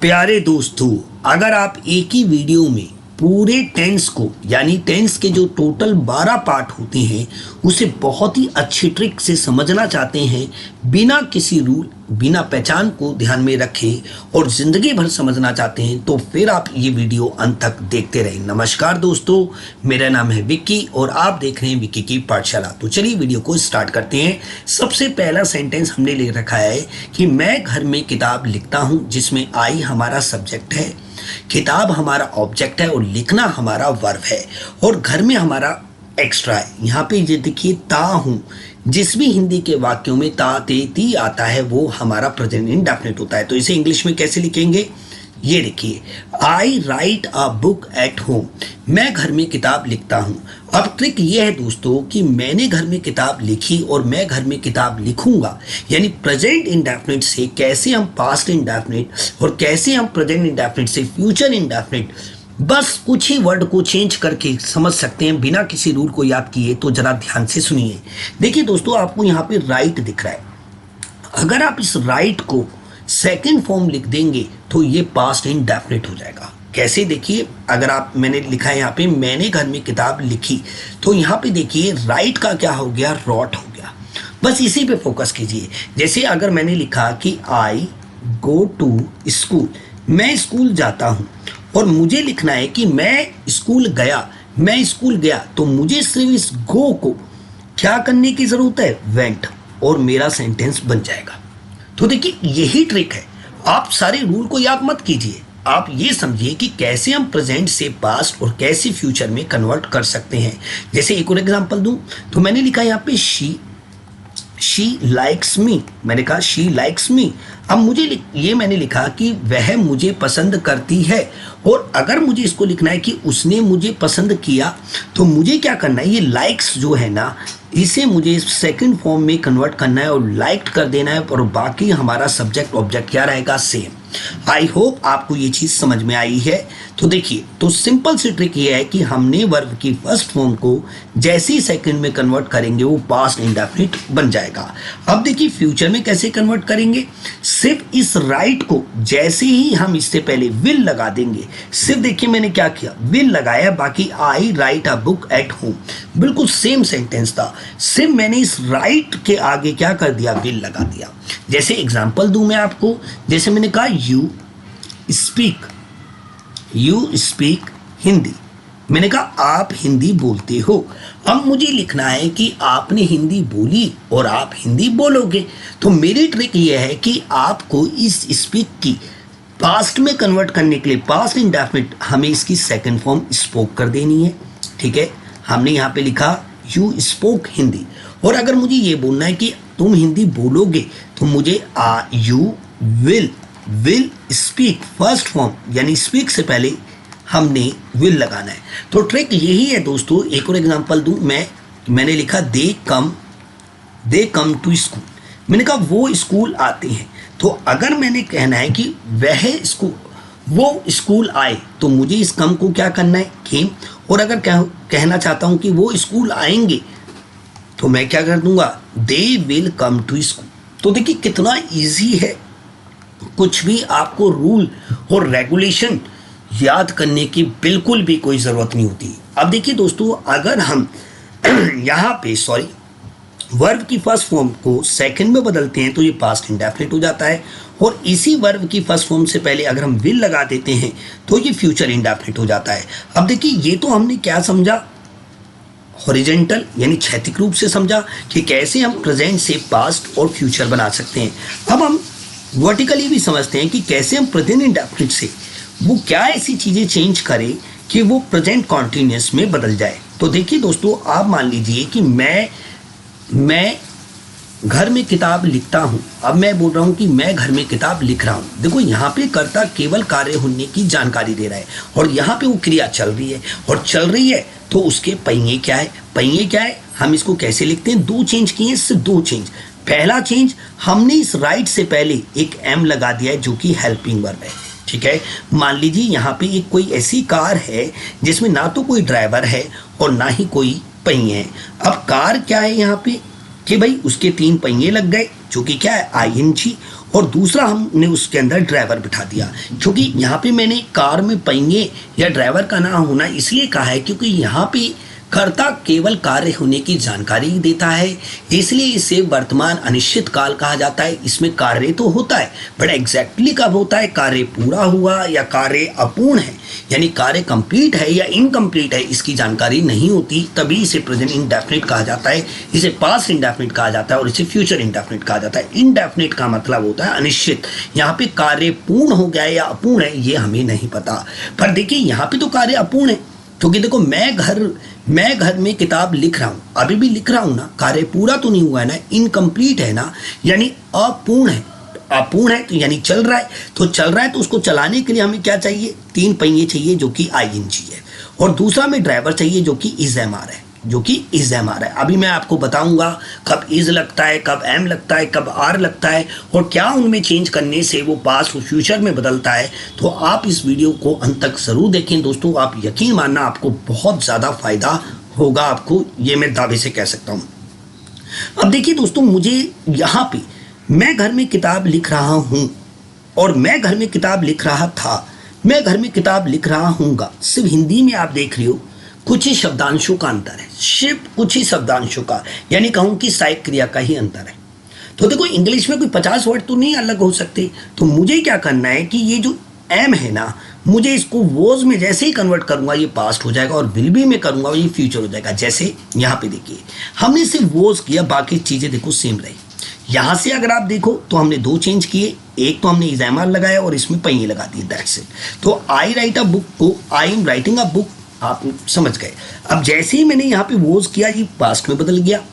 प्यारे दोस्तों, अगर आप एक ही वीडियो में पूरे टेंस को यानी टेंस के जो टोटल 12 पार्ट होते हैं उसे बहुत ही अच्छी ट्रिक से समझना चाहते हैं, बिना किसी रूल बिना पहचान को ध्यान में रखे और ज़िंदगी भर समझना चाहते हैं, तो फिर आप ये वीडियो अंत तक देखते रहें। नमस्कार दोस्तों, मेरा नाम है विक्की और आप देख रहे हैं विक्की की पाठशाला। तो चलिए वीडियो को स्टार्ट करते हैं। सबसे पहला सेंटेंस हमने ले रखा है कि मैं घर में किताब लिखता हूँ, जिसमें आई हमारा सब्जेक्ट है, किताब हमारा ऑब्जेक्ट है और लिखना हमारा वर्ब है और घर में हमारा एक्स्ट्रा है। यहाँ पे ये देखिए ता हूँ, जिस भी हिंदी के वाक्यों में ता ते ती आता है वो हमारा प्रेजेंट इंडेफिनिट होता है। तो इसे इंग्लिश में कैसे लिखेंगे, ये देखिए, I write a book at home, मैं घर में किताब लिखता हूँ। अब ट्रिक ये है दोस्तों कि मैंने घर में किताब लिखी और मैं घर में किताब लिखूंगा, यानी प्रेजेंट इंडेफिनिट से कैसे हम पास्ट इंडेफिनिट और कैसे हम प्रेजेंट इंडेफिनिट से फ्यूचर इंडेफिनिट बस कुछ ही वर्ड को चेंज करके समझ सकते हैं बिना किसी रूल को याद किए। तो जरा ध्यान से सुनिए। देखिए दोस्तों, आपको यहाँ पे राइट दिख रहा है। अगर आप इस राइट को सेकंड फॉर्म लिख देंगे तो ये पास्ट इंडेफिनिट हो जाएगा। कैसे, देखिए, अगर आप मैंने लिखा है यहाँ पे मैंने घर में किताब लिखी, तो यहाँ पे देखिए राइट का क्या हो गया, रॉट हो गया। बस इसी पे फोकस कीजिए। जैसे अगर मैंने लिखा कि आई गो टू स्कूल, मैं स्कूल जाता हूँ, और मुझे लिखना है कि मैं स्कूल गया, तो मुझे सिर्फ इस गो को क्या करने की जरूरत है, वेंट, और मेरा सेंटेंस बन जाएगा। तो देखिए यही ट्रिक है। आप सारे रूल को याद मत कीजिए, आप ये समझिए कि कैसे हम प्रेजेंट से पास्ट और कैसे फ्यूचर में कन्वर्ट कर सकते हैं। जैसे एक और एग्जांपल दूं तो मैंने लिखा यहाँ पे शी लाइक्स मी, मैंने कहा शी लाइक्स मी। अब मुझे ये मैंने लिखा कि वह मुझे पसंद करती है, और अगर मुझे इसको लिखना है कि उसने मुझे पसंद किया, तो मुझे क्या करना है, ये लाइक्स जो है ना, इसे मुझे सेकंड फॉर्म में कन्वर्ट करना है और लाइक कर देना है, और बाकी हमारा सब्जेक्ट ऑब्जेक्ट क्या रहेगा, सेम। आई होप आपको ये चीज समझ में आई है। तो देखिए, तो सिंपल सी ट्रिक ये है कि हमने वर्ब की फर्स्ट फॉर्म को जैसे ही सेकंड में कन्वर्ट करेंगे वो पास्ट इंडेफिनिट बन जाएगा। अब देखिए फ्यूचर में कैसे कन्वर्ट करेंगे, सिर्फ इस राइट को जैसे ही हम इससे पहले विल लगा देंगे, सिर्फ देखिए मैंने क्या किया, विल लगाया, बाकी I write a book at home, बिल्कुल सेम सेंटेंस था, सिर्फ मैंने इस राइट के आगे क्या कर दिया, विल लगा दिया। जैसे एग्जांपल दूं मैं आपको, जैसे मैंने कहा यू स्पीक हिंदी, मैंने कहा आप हिंदी बोलते हो। अब मुझे लिखना है कि आपने हिंदी बोली और आप हिंदी बोलोगे। तो मेरी ट्रिक ये है कि आपको इस स्पीक की पास्ट में कन्वर्ट करने के लिए पास्ट इंडेफिनिट हमें इसकी सेकंड फॉर्म स्पोक कर देनी है। ठीक है, हमने यहाँ पे लिखा यू स्पोक हिंदी, और अगर मुझे ये बोलना है कि तुम हिंदी बोलोगे, तो मुझे you will speak first form, यानी स्पीक से पहले हमने विल लगाना है। तो ट्रिक यही है दोस्तों। एक और एग्जांपल दूं मैंने लिखा दे कम टू स्कूल, मैंने कहा वो स्कूल आते हैं। तो अगर मैंने कहना है कि वो स्कूल आए, तो मुझे इस कम को क्या करना है, केम, और अगर कहना चाहता हूं कि वो स्कूल आएंगे, तो मैं क्या कर दूंगा, they will come to school. तो देखिए कितना इजी है, कुछ भी आपको रूल और रेगुलेशन याद करने की बिल्कुल भी कोई ज़रूरत नहीं होती। अब देखिए दोस्तों, अगर हम यहाँ पे वर्ब की फर्स्ट फॉर्म को सेकंड में बदलते हैं तो ये पास्ट इंडेफिनिट हो जाता है, और इसी वर्ब की फर्स्ट फॉर्म से पहले अगर हम विल लगा देते हैं तो ये फ्यूचर इंडेफिनिट हो जाता है। अब देखिए ये तो हमने क्या समझा, हॉरिजेंटल यानी क्षैतिक रूप से समझा कि कैसे हम प्रेजेंट से पास्ट और फ्यूचर बना सकते हैं। अब हम वर्टिकली भी समझते हैं कि कैसे हम प्रेजेंट इंडेफिनिट से वो क्या ऐसी चीज़ें चेंज करें कि वो प्रेजेंट कॉन्टिन्यूअस में बदल जाए। तो देखिए दोस्तों, आप मान लीजिए कि मैं घर में किताब लिखता हूँ, अब मैं बोल रहा हूँ कि मैं घर में किताब लिख रहा हूँ। देखो यहाँ पे कर्ता केवल कार्य होने की जानकारी दे रहा है, और यहाँ पे वो क्रिया चल रही है, और चल रही है तो उसके पहिए क्या है, हम इसको कैसे लिखते हैं, दो चेंज किए, इससे दो चेंज। पहला चेंज, हमने इस राइट से पहले एक एम लगा दिया है जो कि हेल्पिंग वर्ब है। ठीक है, मान लीजिए यहाँ पे एक कोई ऐसी कार है जिसमें ना तो कोई ड्राइवर है और ना ही कोई पहिए हैं। अब कार क्या है यहाँ पे कि भाई उसके 3 पहिए लग गए, जो कि क्या है, आईएनजी, और दूसरा हमने उसके अंदर ड्राइवर बिठा दिया। क्योंकि यहाँ पे मैंने कार में पहिए या ड्राइवर का ना होना इसलिए कहा है क्योंकि यहाँ पे कर्ता केवल कार्य होने की जानकारी देता है, इसलिए इसे वर्तमान अनिश्चित काल कहा जाता है। इसमें कार्य तो होता है बट एग्जैक्टली कब होता है, कार्य पूरा हुआ या कार्य अपूर्ण है, यानी कार्य कंप्लीट है या इनकम्प्लीट है, इसकी जानकारी नहीं होती, तभी इसे प्रेजेंट इंडेफिनिट कहा जाता है, इसे पास्ट इंडेफिनिट कहा जाता है और इसे फ्यूचर इंडेफिनिट कहा जाता है। इंडेफिनिट का मतलब होता है अनिश्चित। यहाँ पे कार्य पूर्ण हो गया है या अपूर्ण है ये हमें नहीं पता। पर देखिए यहाँ पे तो कार्य अपूर्ण है, क्योंकि देखो मैं घर में किताब लिख रहा हूं, अभी भी लिख रहा हूं ना, कार्य पूरा तो नहीं हुआ है ना, इनकम्प्लीट है ना, यानी अपूर्ण है। अपूर्ण है तो यानी चल रहा है, तो चल रहा है तो उसको चलाने के लिए हमें क्या चाहिए, 3 पहिए चाहिए जो कि आईएनजी है, और दूसरा में ड्राइवर चाहिए जो कि इज एम आर है, जो कि इज एम आर है। अभी मैं आपको बताऊंगा कब इज लगता है, कब एम लगता है, कब आर लगता है, और क्या उनमें चेंज करने से वो पास्ट और फ्यूचर में बदलता है। तो आप इस वीडियो को अंत तक जरूर देखें दोस्तों, आप यकीन मानना आपको बहुत ज़्यादा फायदा होगा, आपको ये मैं दावे से कह सकता हूँ। अब देखिए दोस्तों, मुझे यहाँ पे मैं घर में किताब लिख रहा हूँ और मैं घर में किताब लिख रहा था, मैं घर में किताब लिख रहा हूँगा, सिर्फ हिंदी में आप देख रहे हो कुछ ही शब्दांशों का अंतर है, सिर्फ कुछ ही शब्दांशों का, यानी कहूँ कि सहायक क्रिया का ही अंतर है। तो देखो इंग्लिश में कोई 50 वर्ड तो नहीं अलग हो सकते, तो मुझे क्या करना है कि ये जो एम है ना, मुझे इसको वॉज में जैसे ही कन्वर्ट करूंगा ये पास्ट हो जाएगा, और विल बी में करूंगा ये फ्यूचर हो जाएगा। जैसे यहाँ पे देखिए हमने सिर्फ वॉज किया, बाकी चीजें देखो सेम रही। यहाँ से अगर आप देखो तो हमने 2 चेंज किए, एक तो हमने इज एम आर लगाया और इसमें पहिए लगा दिए, दैट्स इट। तो आई राइट अ बुक को I am writing a book आप समझ गए। अब जैसे ही मैंने यहाँ पे वॉज किया ये पास्ट में बदल गया,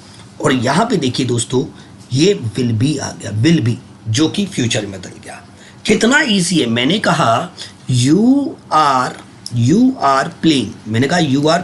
और यहाँ पे देखिए दोस्तों ये विल बी आ गया, विल बी जो कि फ्यूचर में बदल गया। कितना इजी है। मैंने कहा यू आर प्लेइंग, मैंने कहा यू आर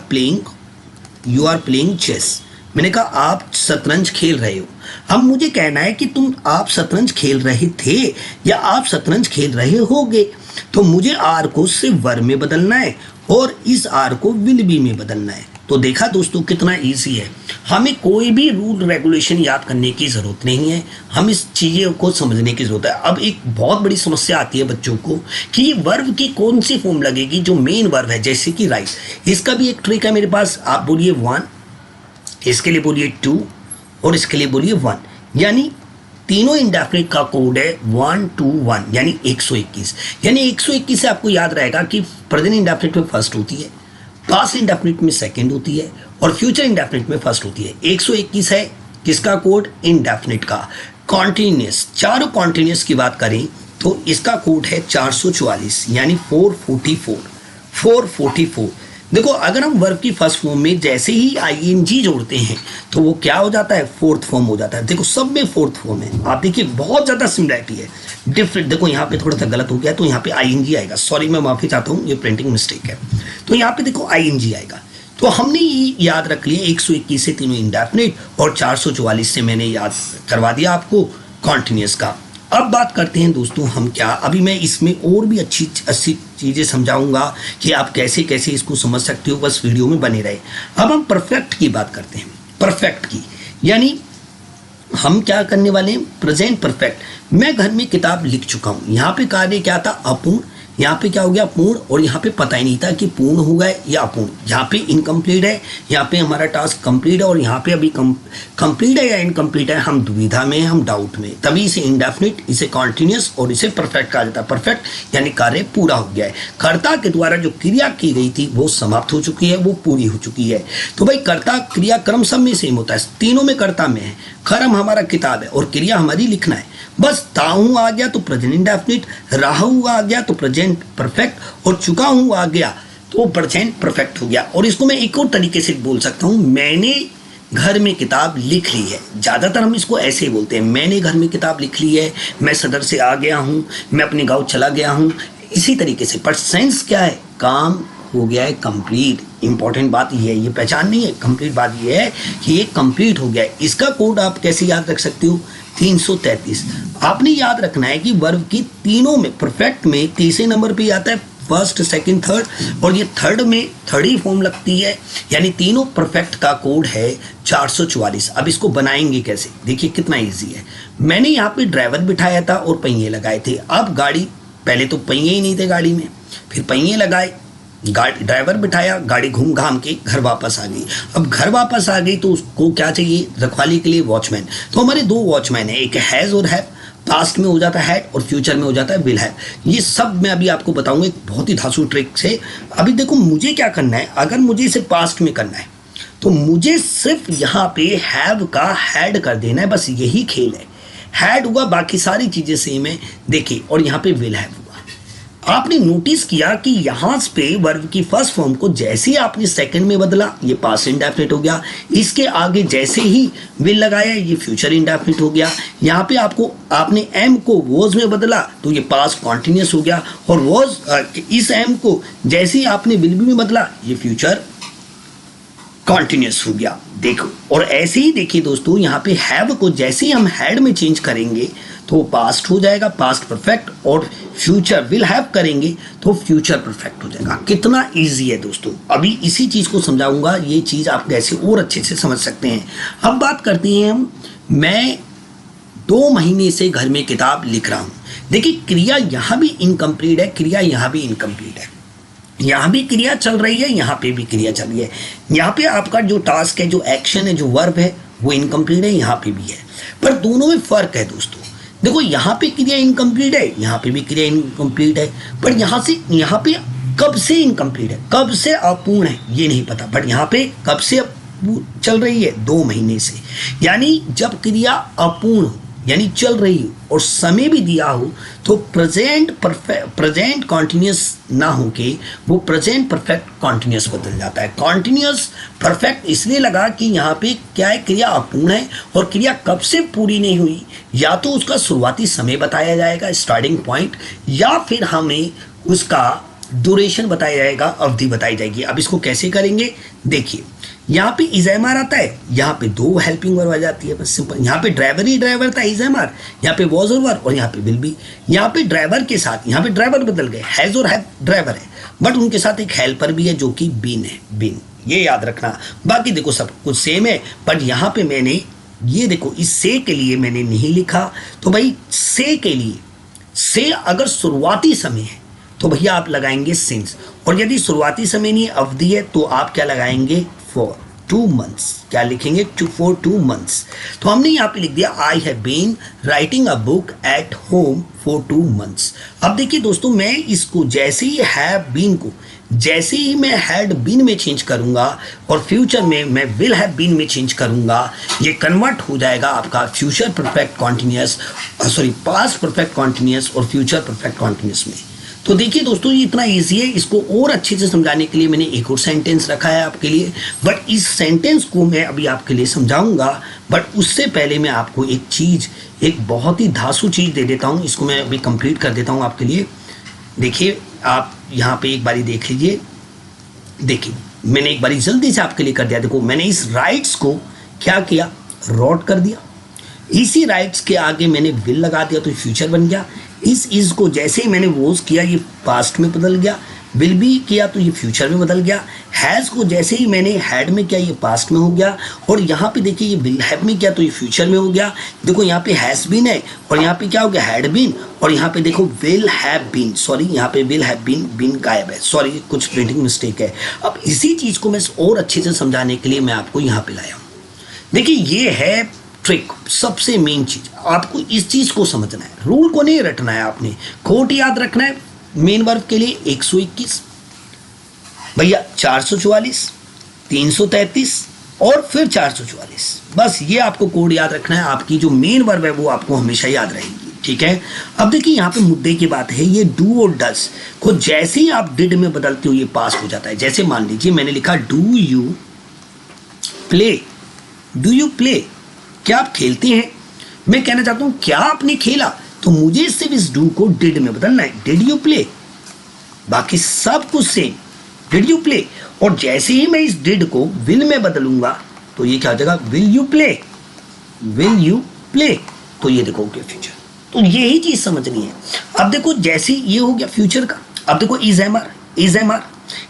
प्लेइंग चेस, मैंने कहा आप शतरंज खेल रहे हो। अब मुझे कहना है कि आप शतरंज खेल रहे थे या आप शतरंज खेल रहे होगे, तो मुझे आर को सिर्फ वर में बदलना है और इस आर को विल बी में बदलना है। तो देखा दोस्तों कितना इजी है, हमें कोई भी रूल रेगुलेशन याद करने की जरूरत नहीं है, हम इस चीज़ों को समझने की जरूरत है। अब एक बहुत बड़ी समस्या आती है बच्चों को कि वर्ब की कौन सी फॉर्म लगेगी जो मेन वर्ब है, जैसे कि राइट। इसका भी एक ट्रिक है मेरे पास, आप बोलिए 1, इसके लिए बोलिए 2 और इसके लिए बोलिए 1, यानी तीनों इंडेफिनिट का कोड है 1 2 1, यानी 121। यानी 121 से आपको याद रहेगा कि प्रेजेंट इंडेफिनिट में फर्स्ट होती है, पास्ट इंडेफिनिट में सेकंड होती है और फ्यूचर इंडेफिनिट में फर्स्ट होती है। 121 है किसका कोड, इंडेफिनिट का। कॉन्टिन्यूस, चारों कॉन्टिन्यूस की बात करें तो इसका कोड है 444, यानी 444। देखो अगर हम वर्ब की फर्स्ट फॉर्म में जैसे ही आईएनजी जोड़ते हैं तो वो क्या हो जाता है, फोर्थ फॉर्म हो जाता है। देखो सब में फोर्थ फॉर्म है, आप देखिए बहुत ज़्यादा सिमिलरिटी है, डिफरेंट। देखो यहाँ पे थोड़ा सा गलत हो गया, तो यहाँ पे आईएनजी आएगा, सॉरी मैं माफ़ी चाहता हूँ, ये प्रिंटिंग मिस्टेक है। तो यहाँ पे देखो आईएनजी आएगा। तो हमने ये याद रख लिया 121 से तीनों इंडेफिनिट और 444 से मैंने याद करवा दिया आपको कॉन्टिन्यूस का। अब बात करते हैं दोस्तों हम क्या, अभी मैं इसमें और भी अच्छी चीज़ें समझाऊंगा कि आप कैसे कैसे इसको समझ सकते हो, बस वीडियो में बने रहे। अब हम परफेक्ट की बात करते हैं, परफेक्ट की, यानी हम क्या करने वाले हैं, प्रेजेंट परफेक्ट। मैं घर में किताब लिख चुका हूँ, यहाँ पे कार्य क्या था, अपूर्ण, यहाँ पे क्या हो गया, पूर्ण, और यहाँ पे पता ही नहीं था कि पूर्ण हुआ है या अपूर्ण। यहाँ पे इनकम्प्लीट है, यहाँ पे हमारा टास्क कंप्लीट है, और यहाँ पे अभी कंप्लीट है या इनकम्प्लीट है, हम दुविधा में, हम डाउट में, तभी इसे इंडेफिनिट, इसे कॉन्टिन्यूस और इसे परफेक्ट कहा जाता है। परफेक्ट यानी कार्य पूरा हो गया है, कर्ता के द्वारा जो क्रिया की गई थी वो समाप्त हो चुकी है, वो पूरी हो चुकी है। तो भाई कर्ता क्रिया क्रम सब में सेम होता है, तीनों में कर्ता में है, कर्म हमारा किताब है और क्रिया हमारी लिखना है। बस ताहू आ गया तो प्रेजेंट इंडेफिनिट, राहू आ गया तो प्रेजेंट परफेक्ट, और चुका हूँ आ गया तो प्रेजेंट परफेक्ट हो गया। और इसको मैं एक और तरीके से बोल सकता हूँ, मैंने घर में किताब लिख ली है। ज़्यादातर हम इसको ऐसे ही बोलते हैं, मैंने घर में किताब लिख ली है, मैं सदर से आ गया हूँ, मैं अपने गाँव चला गया हूँ, इसी तरीके से। पर सेंस क्या है, काम हो गया है कंप्लीट। इंपॉर्टेंट बात ये है, ये पहचान नहीं है, कंप्लीट बात ये है कि ये कंप्लीट हो गया है। इसका कोड आप कैसे याद रख सकते हो, 333। आपने याद रखना है कि वर्ब की तीनों में, परफेक्ट में तीसरे नंबर पे आता है फर्स्ट, सेकंड, थर्ड, और ये थर्ड में थर्ड ही फॉर्म लगती है, यानी तीनों परफेक्ट का कोड है 444। अब इसको बनाएंगे कैसे, देखिए कितना इजी है। मैंने यहाँ पे ड्राइवर बिठाया था और पहिए लगाए थे। अब गाड़ी, पहले तो पहिए ही नहीं थे गाड़ी में, फिर पहिए लगाए, गाड़ी ड्राइवर बिठाया, गाड़ी घूम घाम के घर वापस आ गई। अब घर वापस आ गई तो उसको क्या चाहिए, रखवाली के लिए वॉचमैन। तो हमारे दो वॉचमैन है, एक हैज़ और हैव। पास्ट में हो जाता है हैड और फ्यूचर में हो जाता है विल हैव। ये सब मैं अभी आपको बताऊंगा एक बहुत ही धांसू ट्रिक से। अभी देखो मुझे क्या करना है, अगर मुझे इसे पास्ट में करना है तो मुझे सिर्फ यहाँ पे हैव का हैड कर देना है, बस यही खेल है। हैड हुआ, बाकी सारी चीजें सेम है। देखिए, और यहाँ पे विल हैव हुआ। आपने नोटिस किया कि यहां पे वर्ब की फर्स्ट फॉर्म को जैसे ही आपने सेकंड में बदला, ये पास्ट इंडेफिनिट हो गया। इसके आगे जैसे ही विल लगाया, ये फ्यूचर इंडेफिनिट हो गया। यहाँ पे आपने एम को वॉज में बदला तो ये पास्ट कॉन्टिन्यूस हो गया, और वॉज इस एम को जैसे ही आपने विल बी में बदला, ये फ्यूचर कॉन्टिन्यूस हो गया। देखो, और ऐसे ही देखिए दोस्तों, यहाँ पे हैव को जैसे ही हम हैड में चेंज करेंगे तो पास्ट हो जाएगा, पास्ट परफेक्ट, और फ्यूचर विल हैव करेंगे तो फ्यूचर परफेक्ट हो जाएगा। कितना इजी है दोस्तों। अभी इसी चीज को समझाऊंगा, ये चीज आप कैसे और अच्छे से समझ सकते हैं। अब बात करते हैं हम, मैं 2 महीने से घर में किताब लिख रहा हूं। देखिए, क्रिया यहां भी इनकम्प्लीट है, क्रिया यहां भी इनकम्प्लीट है। यहाँ भी क्रिया चल रही है, यहाँ पे भी क्रिया चल रही है। यहाँ पे आपका जो टास्क है, जो एक्शन है, जो वर्ब है, वो इनकम्प्लीट है, यहाँ पे भी है। पर दोनों में फर्क है दोस्तों। देखो, यहाँ पे क्रिया इनकम्प्लीट है, यहाँ पे भी क्रिया इनकम्प्लीट है। पर यहाँ से यहाँ पे कब से इनकम्प्लीट है, कब से अपूर्ण है, ये नहीं पता। बट यहाँ पे कब से चल रही है, 2 महीने से। यानी जब क्रिया अपूर्ण हो, यानी चल रही हो, और समय भी दिया हो, तो प्रेजेंट कॉन्टिन्यूस ना होके वो प्रेजेंट परफेक्ट कॉन्टिन्यूस बदल जाता है। कॉन्टिन्यूस परफेक्ट इसलिए लगा कि यहाँ पे क्या है, क्रिया अपूर्ण है, और क्रिया कब से पूरी नहीं हुई, या तो उसका शुरुआती समय बताया जाएगा, स्टार्टिंग पॉइंट, या फिर हमें उसका ड्यूरेशन बताया जाएगा, अवधि बताई जाएगी। अब इसको कैसे करेंगे, देखिए, यहाँ पे इज एम आर आता है, यहाँ पे 2 हेल्पिंग वर्ब आ जाती है, बस सिंपल। यहाँ पे ड्राइवर ही ड्राइवर था, इज एम आर, यहाँ पे वॉज और वर, और यहाँ पे विल बी। यहाँ पे ड्राइवर के साथ यहाँ पे ड्राइवर बदल गए, हैज और हैव ड्राइवर है, बट उनके साथ एक हेल्पर भी है जो कि बीन है, बीन, ये याद रखना। बाकी देखो सब कुछ सेम है, बट यहाँ पे मैंने ये देखो, इस से के लिए मैंने नहीं लिखा। तो भाई से के लिए, से अगर शुरुआती समय है तो भैया आप लगाएंगे सिंस, और यदि शुरुआती समय नहीं है, अवधि है, तो आप क्या लगाएंगे, फॉर 2 months। क्या लिखेंगे, फॉर 2 months। तो हमने यहाँ पे लिख दिया, I have been writing a book at home for 2 months। अब देखिए दोस्तों, मैं इसको जैसे ही हैव बीन को जैसे ही मैं हैड बीन में चेंज करूंगा, और फ्यूचर में मैं विल हैव बीन में चेंज करूंगा, ये कन्वर्ट हो जाएगा आपका future perfect continuous, past perfect continuous और फ्यूचर परफेक्ट कॉन्टिन्यूस में। तो देखिए दोस्तों, ये इतना इजी है। इसको और अच्छे से समझाने के लिए मैंने एक और सेंटेंस रखा है आपके लिए, बट इस सेंटेंस को मैं अभी आपके लिए समझाऊंगा। बट उससे पहले मैं आपको एक चीज़, एक बहुत ही धांसू चीज़ दे देता हूँ। इसको मैं अभी कंप्लीट कर देता हूँ आपके लिए। देखिए, आप यहाँ पे एक बारी देख लीजिए। देखिए, मैंने एक बारी जल्दी से आपके लिए कर दिया। देखो, मैंने इस राइट्स को क्या किया, रॉट कर दिया। इसी राइट्स के आगे मैंने विल लगा दिया तो फ्यूचर बन गया। इस को जैसे ही मैंने वोज किया, ये पास्ट में बदल गया। विल बी किया तो ये फ्यूचर में बदल गया। हैज़ को जैसे ही मैंने हैड में किया, ये पास्ट में हो गया। और यहाँ पे देखिए, ये विल हैव में किया तो ये फ्यूचर में हो गया। देखो, यहाँ पे हैज़ बीन है, और यहाँ पे क्या हो गया, हैड बीन, और यहाँ पे देखो विल हैव बीन, सॉरी यहाँ पे विल हैव बीन, बीन गायब है, सॉरी कुछ प्रिंटिंग मिस्टेक है। अब इसी चीज़ को मैं और अच्छे से समझाने के लिए मैं आपको यहाँ पे लाया हूँ। देखिए, ये है ट्रिक, सबसे मेन चीज। आपको इस चीज को समझना है, रूल को नहीं रटना है, आपने कोट याद रखना है। मेन वर्ब के लिए 121 भैया, 444, 333 और फिर 444, बस ये आपको कोड याद रखना है। आपकी जो मेन वर्ब है वो आपको हमेशा याद रहेगी, ठीक है। अब देखिए, यहाँ पे मुद्दे की बात है, ये डू और डज को जैसे ही आप डिड में बदलते हो, ये पास हो जाता है। जैसे मान लीजिए मैंने लिखा do you play, do you play, क्या आप खेलते हैं। मैं कहना चाहता हूं क्या आपने खेला, तो मुझे सिर्फ इस डू को डिड में बदलना है, डिड यू प्ले, बाकी सब कुछ सेम, डिड यू प्ले। और जैसे ही मैं इस डिड को विल में बदलूंगा तो ये क्या हो जाएगा, will you play, will you play, तो ये देखो फ्यूचर। तो यही चीज समझनी है। अब देखो, जैसे ये हो गया फ्यूचर का, अब देखो इज एम आर,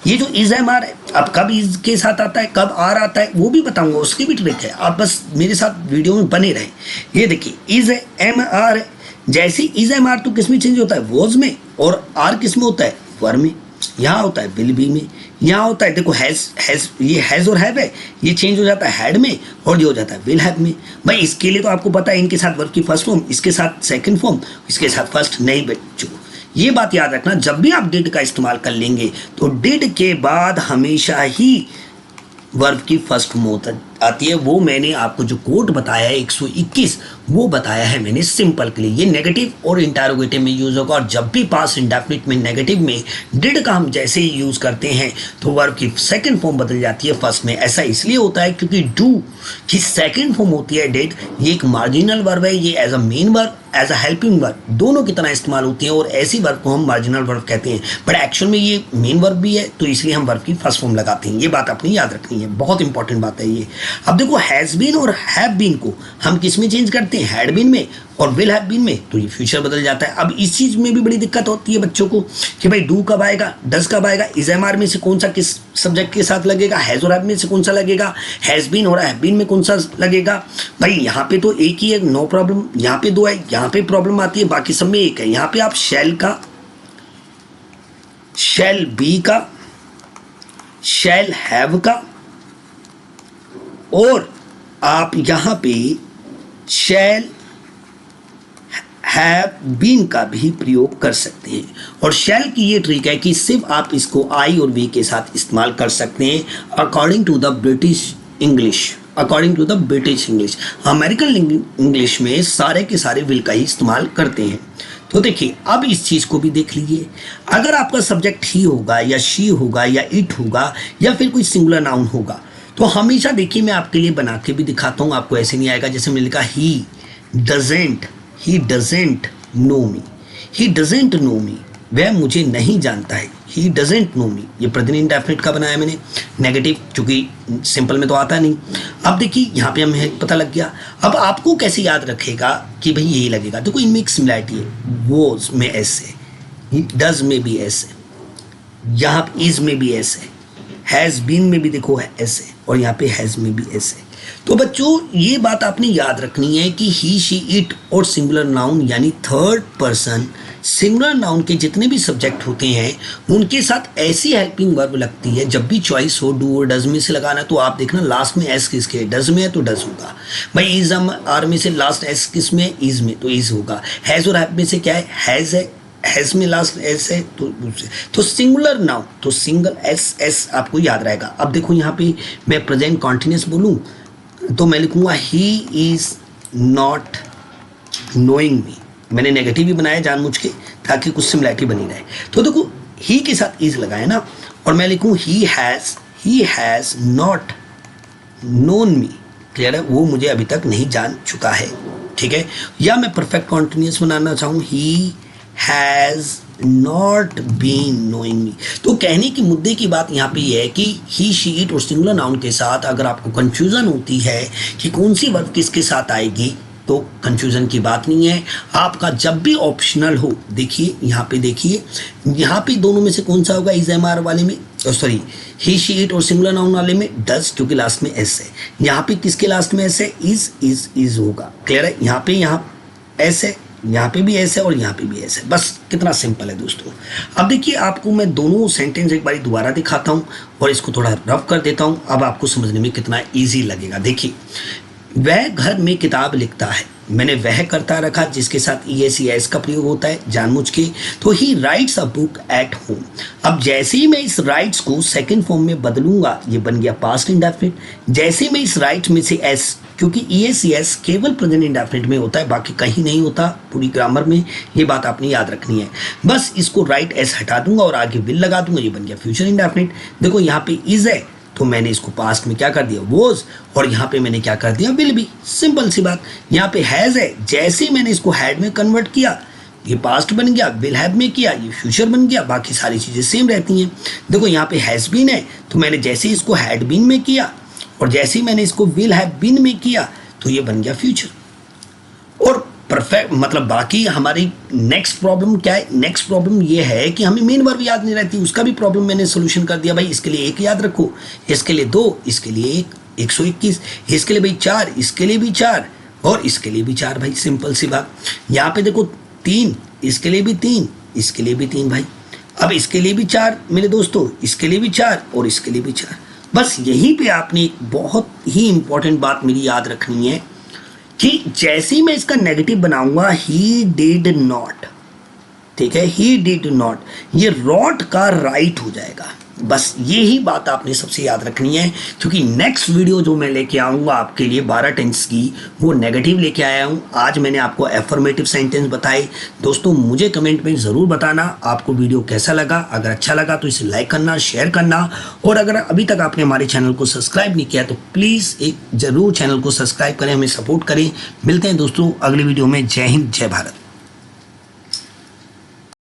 ये जो इज एम आर है, अब कब इज के साथ आता है, कब आर आता है, वो भी बताऊंगा, उसकी भी ट्रिक है, आप बस मेरे साथ वीडियो में बने रहें। ये देखिए इज एम आर है, जैसे इज एम आर तो किस में चेंज होता है, वॉज में, और आर किस में होता है, वर में। यहाँ होता है विल बी में, यहाँ होता है देखो हैज, ये हैज और हैव है, ये चेंज हो जाता है हैड में, और ये हो जाता है विल हैव में। भाई इसके लिए तो आपको पता है, इनके साथ वर्ब की फर्स्ट फॉर्म, इसके साथ सेकंड फॉर्म, इसके साथ फर्स्ट नहीं बच्चों। ये बात याद रखना, जब भी आप डिड का इस्तेमाल कर लेंगे तो डिड के बाद हमेशा ही वर्ब की फर्स्ट फॉर्म आती है। वो मैंने आपको जो कोड बताया है 121, वो बताया है मैंने सिंपल के लिए। ये नेगेटिव और इंटरोगेटिव में यूज होगा, और जब भी पास्ट इंडेफिनिट में नेगेटिव में डिड का हम जैसे ही यूज करते हैं तो वर्ब की सेकंड फॉर्म बदल जाती है फर्स्ट में। ऐसा इसलिए होता है क्योंकि डू की सेकंड फॉर्म होती है डिड। ये एक मार्जिनल वर्ब है, ये as a main verb, as a helping verb दोनों की तरह इस्तेमाल होती है, और ऐसी वर्ब को हम मार्जिनल वर्ब कहते हैं। बट एक्चुअल में ये मेन वर्ब भी है, तो इसलिए हम वर्ब की फर्स्ट फॉर्म लगाते हैं। ये बात अपनी याद रखनी है, बहुत इंपॉर्टेंट बात है ये। अब देखो हैज बीन और हैव बीन को हम किस में चेंज करते हैं, हैड बीन में और विल हैव बीन में, तो ये फ्यूचर बदल जाता है। अब इस चीज में भी बड़ी दिक्कत होती है बच्चों को कि भाई डू कब आएगा, डज कब आएगा, इज एम आर में से कौन सा किस सब्जेक्ट के साथ लगेगा, हैज और हैव में से कौन सा लगेगा, हैज बीन और हैव बीन में कौन सा लगेगा। भाई यहाँ पे तो एक ही है, नो प्रॉब्लम, यहाँ पे दो है, यहाँ पे प्रॉब्लम आती है, बाकी सब में एक है। यहाँ पे आप शैल का, शैल बी का, शैल हैव का, और आप यहां पे शैल हैव बीन का भी प्रयोग कर सकते हैं। और शैल की ये ट्रिक है कि सिर्फ आप इसको आई और वी के साथ इस्तेमाल कर सकते हैं according to the British English. According to the British English, American English में सारे के सारे विल का ही इस्तेमाल करते हैं। तो देखिए अब इस चीज को भी देख लीजिए, अगर आपका सब्जेक्ट ही होगा या शी होगा या इट होगा या फिर कोई सिंगुलर नाउन होगा, तो हमेशा देखिए मैं आपके लिए बना के भी दिखाता हूँ, आपको ऐसे नहीं आएगा। जैसे मैंने लिखा he doesn't know me, he doesn't know me, वह मुझे नहीं जानता है, ही डजेंट नो मी। ये प्रेजेंट इंडेफिनिट का बनाया मैंने, नेगेटिव, क्योंकि सिंपल में तो आता नहीं। अब देखिए यहाँ पे हमें पता लग गया। अब आपको कैसे याद रखेगा कि भाई यही लगेगा, देखो इनमें एक सिमिलैरिटी है, वो में एस है, डज में भी एस है, यहाँ इज में भी एस है, हैज बीन में भी देखो है एस है, और यहाँ पे हैज में भी एस है। तो बच्चों ये बात आपने याद रखनी है कि ही शी इट और सिंगुलर नाउन यानी थर्ड पर्सन सिंगुलर नाउन के जितने भी सब्जेक्ट होते हैं उनके साथ ऐसी हेल्पिंग वर्ब लगती है। जब भी चॉइस हो डू और डज में से लगाना, तो आप देखना लास्ट में एस किसके, डज में है तो डज होगा। भाई इज आर में से लास्ट एस किस में है, इज में, तो इज होगा। हैज और हैव में से क्या है, हैज है, हैज में लास्ट एस है तो सिंगुलर नाउन तो सिंगल एस एस आपको याद रहेगा। अब देखो यहाँ पे मैं प्रेजेंट कॉन्टिन्यूस बोलूँ तो मैं लिखूंगा he is not knowing me. मैंने नेगेटिव भी बनाया जानबूझ के ताकि कुछ सिमिलैरिटी बनी रहे। तो देखो ही के साथ इज लगाए ना, और मैं लिखूं ही has not known me. Clear है, वो मुझे अभी तक नहीं जान चुका है, ठीक है। या मैं परफेक्ट कॉन्टिन्यूस बनाना चाहूँ, he has not been knowing me. तो कहने की मुद्दे की बात यहाँ पे ये है कि ही शी इट और सिंगुलर नाउन के साथ अगर आपको कंफ्यूजन होती है कि कौन सी वर्ब किसके साथ आएगी, तो कंफ्यूजन की बात नहीं है। आपका जब भी ऑप्शनल हो, देखिए यहाँ पे, देखिए यहाँ पे दोनों में से कौन सा होगा, इज एम आर वाले में, सॉरी ही शी इट और सिंगुलर नाउन वाले में डज, क्योंकि लास्ट में एस है। यहाँ पे किसके लास्ट में एस है, इज होगा। क्लियर है, यहाँ पे यहाँ एस है, यहाँ पे भी एस है और यहाँ पे भी एस है। बस कितना सिंपल है दोस्तों। अब देखिए आपको मैं दोनों सेंटेंस एक बार दोबारा दिखाता हूँ और इसको थोड़ा रफ कर देता हूँ, अब आपको समझने में कितना ईजी लगेगा। देखिए वह घर में किताब लिखता है, मैंने वह करता रखा जिसके साथ ES का प्रयोग होता है जानबूझ के, तो ही rights a book at home. अब जैसे ही मैं इस राइट्स को सेकंड फॉर्म में बदलूंगा, ये बन गया पास्ट इंडेफिनिट। जैसे मैं इस राइट में से एस, क्योंकि ES केवल प्रेजेंट इंडेफिनिट में होता है, बाकी कहीं नहीं होता पूरी ग्रामर में, ये बात आपने याद रखनी है। बस इसको राइट एस हटा दूंगा और आगे विल लगा दूंगा, ये बन गया फ्यूचर इंडेफिनिट। देखो यहाँ पे इज है तो मैंने इसको पास्ट में क्या कर दिया, वॉज, और यहाँ पे मैंने क्या कर दिया, विल भी। सिंपल सी बात। यहाँ पे हैज है, जैसे मैंने इसको हैड में कन्वर्ट किया, ये पास्ट बन गया, विल हैव में किया, ये फ्यूचर बन गया, बाकी सारी चीजें सेम रहती हैं। देखो यहाँ पे हैज बीन है तो मैंने जैसे इसको हैड बीन में किया और जैसे ही मैंने इसको विल हैव बीन में किया तो ये बन गया फ्यूचर। और परफेक्ट मतलब बाकी हमारी नेक्स्ट प्रॉब्लम क्या है, नेक्स्ट प्रॉब्लम ये है कि हमें मेन वर्ब याद नहीं रहती, उसका भी प्रॉब्लम मैंने सोल्यूशन कर दिया भाई। इसके लिए 1 याद रखो, इसके लिए 2, इसके लिए 1, 121, इसके लिए भाई 4, इसके लिए भी 4 और इसके लिए भी 4 भाई, सिंपल सी बात। यहाँ पे देखो 3, इसके लिए भी 3, इसके लिए भी 3 भाई। अब इसके लिए भी 4 मेरे दोस्तों, इसके लिए भी 4 और इसके लिए भी 4। बस यहीं पे आपने एक बहुत ही इंपॉर्टेंट बात मेरी याद रखनी है कि जैसे ही मैं इसका नेगेटिव बनाऊंगा, ही डिड नॉट, ठीक है, ही डिड नॉट, ये रॉट का राइट हो जाएगा। बस यही बात आपने सबसे याद रखनी है, क्योंकि नेक्स्ट वीडियो जो मैं लेके आऊँगा आपके लिए 12 टेंस की, वो नेगेटिव लेके आया हूँ। आज मैंने आपको एफर्मेटिव सेंटेंस बताए। दोस्तों मुझे कमेंट में ज़रूर बताना आपको वीडियो कैसा लगा। अगर अच्छा लगा तो इसे लाइक करना, शेयर करना, और अगर अभी तक आपने हमारे चैनल को सब्सक्राइब नहीं किया तो प्लीज़ एक ज़रूर चैनल को सब्सक्राइब करें, हमें सपोर्ट करें। मिलते हैं दोस्तों अगली वीडियो में। जय हिंद, जय भारत।